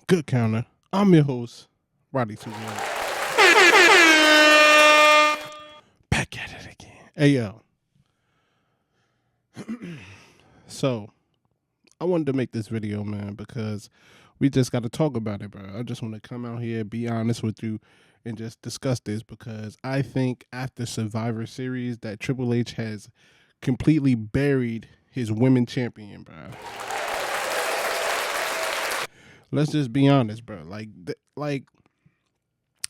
Good Counter. I'm your host, Roddy Two. Back at it again. Hey yo. So I wanted to make this video, man, because we just got to talk about it, bro. I just want to come out here, be honest with you, and just discuss this because I think after Survivor Series that Triple H has completely buried his women champion, bro. Let's just be honest, bro. Like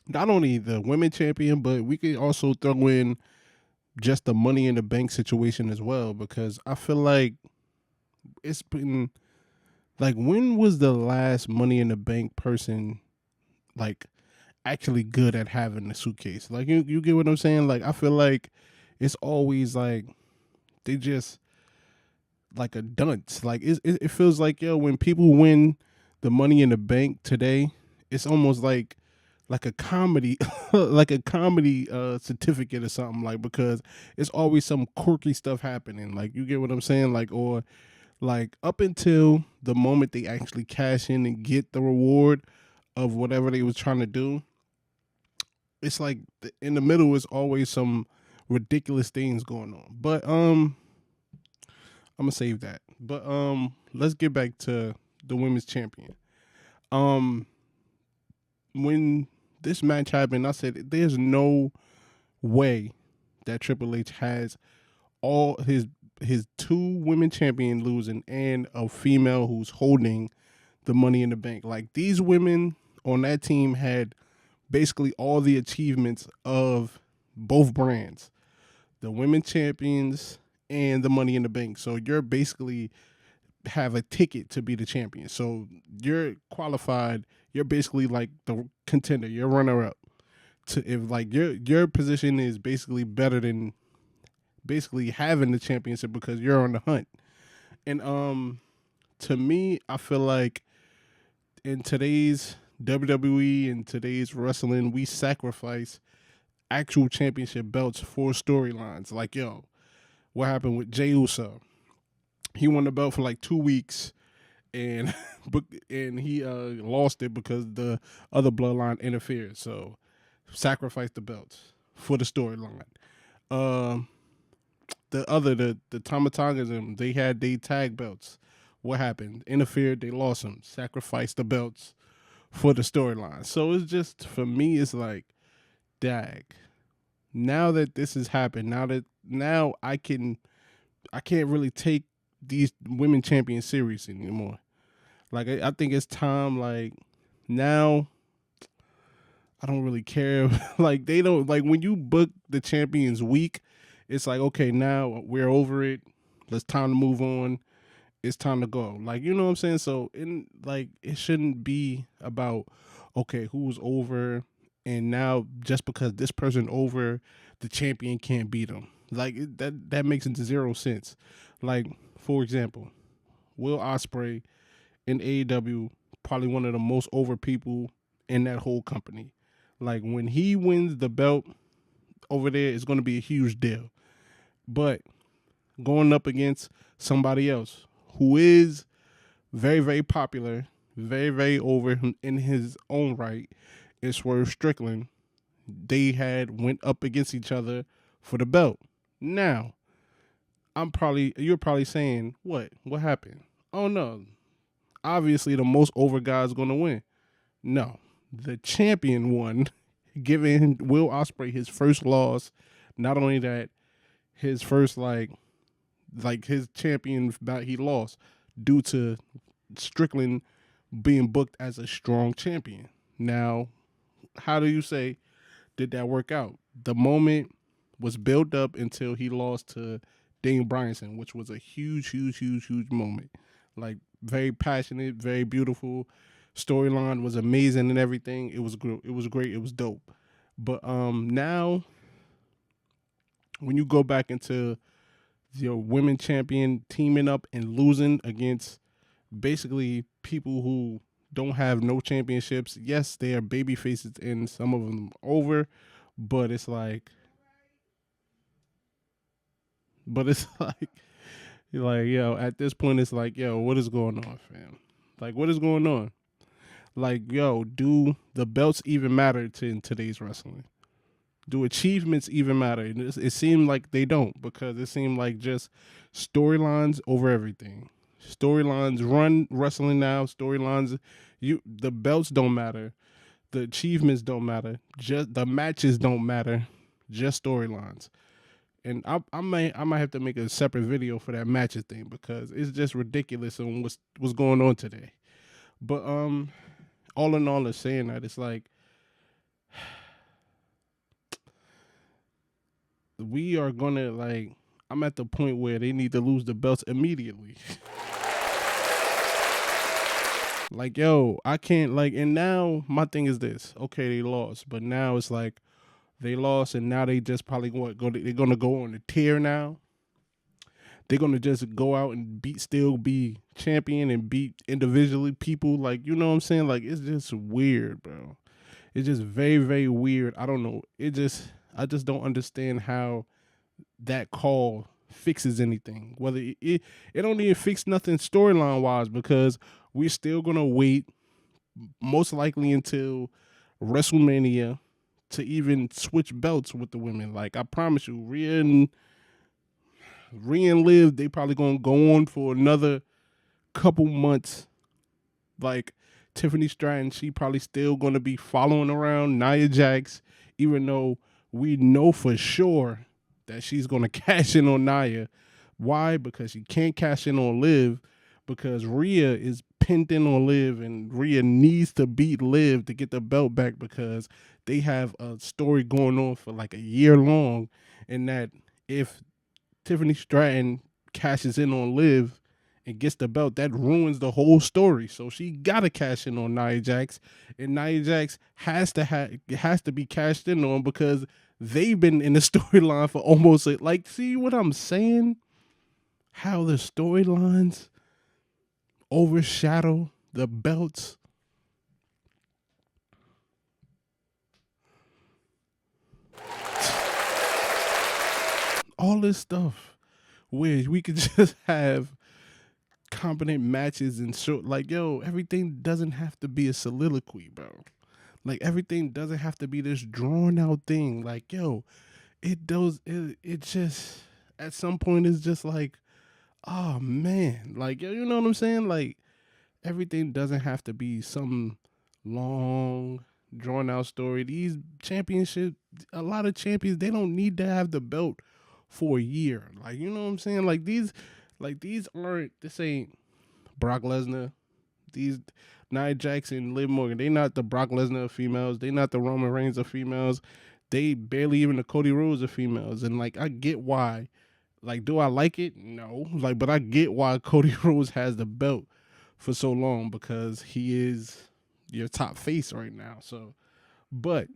not only the women champion, but we could also throw in just the Money in the Bank situation as well, because I feel like it's been like, when was the last Money in the Bank person like actually good at having a suitcase? Like, you get what I'm saying? Like, I feel like it's always like they just like a dunce. Like it feels like, yo, when people win the Money in the Bank today, it's almost like a comedy like a comedy certificate or something, like, because it's always some quirky stuff happening, like, you get what I'm saying, like, or like up until the moment they actually cash in and get the reward of whatever they was trying to do, it's like in the middle is always some ridiculous things going on. But I'm gonna save that. But let's get back to the women's champion. um when this match happened, I said there's no way that Triple H has all his two women champion losing and a female who's holding the Money in the Bank. Like, these women on that team had basically all the achievements of both brands, the women champions and the Money in the Bank. So you're basically have a ticket to be the champion. So you're qualified. You're basically like the contender. You're runner up. To, if like your position is basically better than basically having the championship, because you're on the hunt. And to me, I feel like in today's WWE and today's wrestling, we sacrifice actual championship belts for storylines. Like, yo, what happened with Jey Uso? He won the belt for like 2 weeks, and and he lost it because the other bloodline interfered. So sacrifice the belts for the storyline. Um, the Tomatongas, they had they tag belts. What happened? Interfered. They lost them. Sacrificed the belts for the storyline. So it's just, for me, it's like, dag. Now that this has happened, now I can't really take these women champions serious anymore. Like, I think it's time. Like, now I don't really care. Like, they don't, like, when you book the champions week, it's like, okay, now we're over it. Let's time to move on. It's time to go. Like, you know what I'm saying? So, in like, it shouldn't be about, okay, who's over, and now just because this person over, the champion can't beat them. Like, that makes into zero sense. Like, for example, Will Osprey in AEW, probably one of the most over people in that whole company. Like, when he wins the belt over there, it's going to be a huge deal. But going up against somebody else who is very, very popular, very, very over in his own right, is Swerve Strickland. They had went up against each other for the belt. Now, you're probably saying, what happened? Oh no, obviously the most over guy is going to win. No, the champion won, giving Will Ospreay his first loss. Not only that, his first like his champion bout he lost due to Strickland being booked as a strong champion. Now, how do you say did that work out? The moment was built up until he lost to Dane Bryanson, which was a huge, huge, huge, huge moment. Like, very passionate, very beautiful. Storyline was amazing and everything. It was it was great. It was dope. But now when you go back into your women champion teaming up and losing against basically people who don't have no championships. Yes, they are baby faces and some of them over, but it's like, like, you're like, yo, at this point, it's like, yo, what is going on, fam? Like, what is going on? Like, yo, do the belts even matter in today's wrestling? Do achievements even matter? And it seemed like they don't, because it seemed like just storylines over everything. Storylines run wrestling now. Storylines, the belts don't matter. The achievements don't matter. Just the matches don't matter. Just storylines. And I might have to make a separate video for that matches thing, because it's just ridiculous on what's going on today. But all in all, is saying that it's like we are gonna like. I'm at the point where they need to lose the belts immediately. Like, yo, I can't like. And now my thing is this: okay, they lost, but now it's like they lost, and now they just probably they're gonna go on a tear now. They're gonna just go out and still be champion and beat individually people. Like, you know what I'm saying? Like, it's just weird, bro. It's just very, very weird. I don't know. I just don't understand how that call fixes anything. Whether it don't even fix nothing storyline wise, because we're still gonna wait most likely until WrestleMania to even switch belts with the women. Like, I promise you, Rhea and Liv, they probably gonna go on for another couple months. Like, Tiffany Stratton, she probably still gonna be following around Nia Jax, even though we know for sure that she's gonna cash in on Nia. Why? Because she can't cash in on Liv, because Rhea is pinned in on Liv, and Rhea needs to beat Liv to get the belt back, because they have a story going on for like a year long, and that if Tiffany Stratton cashes in on Liv and gets the belt, that ruins the whole story. So she gotta cash in on Nia Jax, and Nia Jax has to be cashed in on, because they've been in the storyline for almost like. See what I'm saying? How the storylines overshadow the belts. All this stuff where we could just have competent matches and show, like, yo, everything doesn't have to be a soliloquy, bro. Like, everything doesn't have to be this drawn out thing. Like, yo, it does it just at some point it's just like, oh man, like, yo, you know what I'm saying? Like, everything doesn't have to be some long drawn out story. These championships, a lot of champions, they don't need to have the belt for a year. Like, you know what I'm saying? These aren't, this ain't Brock Lesnar. These Nia Jackson, Liv Morgan, they not the Brock Lesnar of females. They not the Roman Reigns of females. They barely even the Cody Rhodes of females. And like, I get why. Like, do I like it? No. Like, but I get why Cody Rhodes has the belt for so long, because he is your top face right now. So, but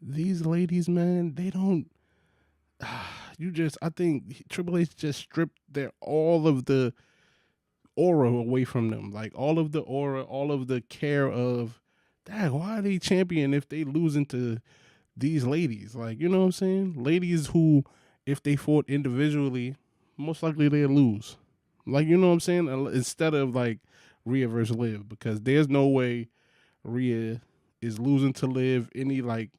these ladies, man, they don't. I think Triple H just stripped all of the aura away from them. Like, all of the aura, all of the care of, dang, why are they champion if they losing to these ladies? Like, you know what I'm saying? Ladies who, if they fought individually, most likely they'll lose. Like, you know what I'm saying? Instead of like Rhea versus Liv, because there's no way Rhea is losing to Liv any, like,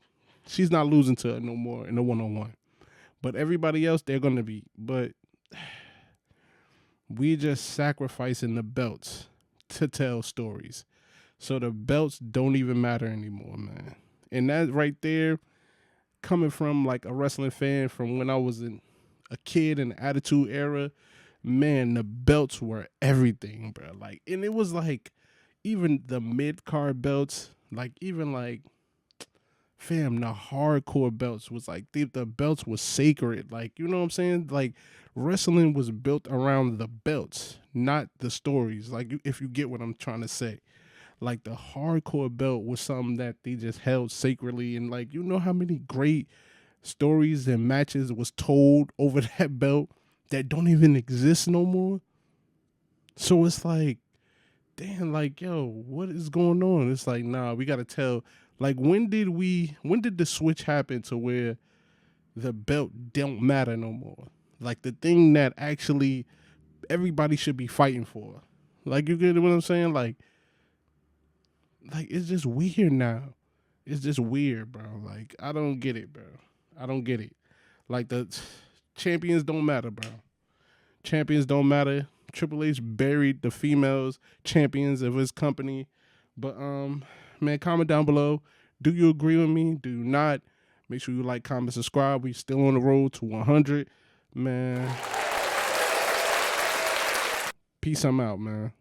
she's not losing to her no more in a 1-on-1. But everybody else, they're gonna be. But we just sacrificing the belts to tell stories. So the belts don't even matter anymore, man. And that right there, coming from like a wrestling fan from when I was a kid in the Attitude Era, man, the belts were everything, bro. Like, and it was like, even the mid card belts, like, even like, fam, the hardcore belts was like, the belts was sacred. Like, you know what I'm saying? Like, wrestling was built around the belts, not the stories. Like, if you get what I'm trying to say. Like, the hardcore belt was something that they just held sacredly, and like, you know how many great stories and matches was told over that belt that don't even exist no more. So it's like, damn, like, yo, what is going on? It's like, nah, we gotta tell. Like, when did the switch happen to where the belt don't matter no more? Like, the thing that actually everybody should be fighting for. Like, you get what I'm saying? Like, like it's just weird now. It's just weird, bro. Like I don't get it, bro. I don't get it. Like the champions don't matter, bro. Champions don't matter. Triple H buried the females champions of his company. But man, comment down below. Do you agree with me? Do you not? Make sure you like, comment, subscribe. We still on the road to 100. Man. Peace, I'm out, man.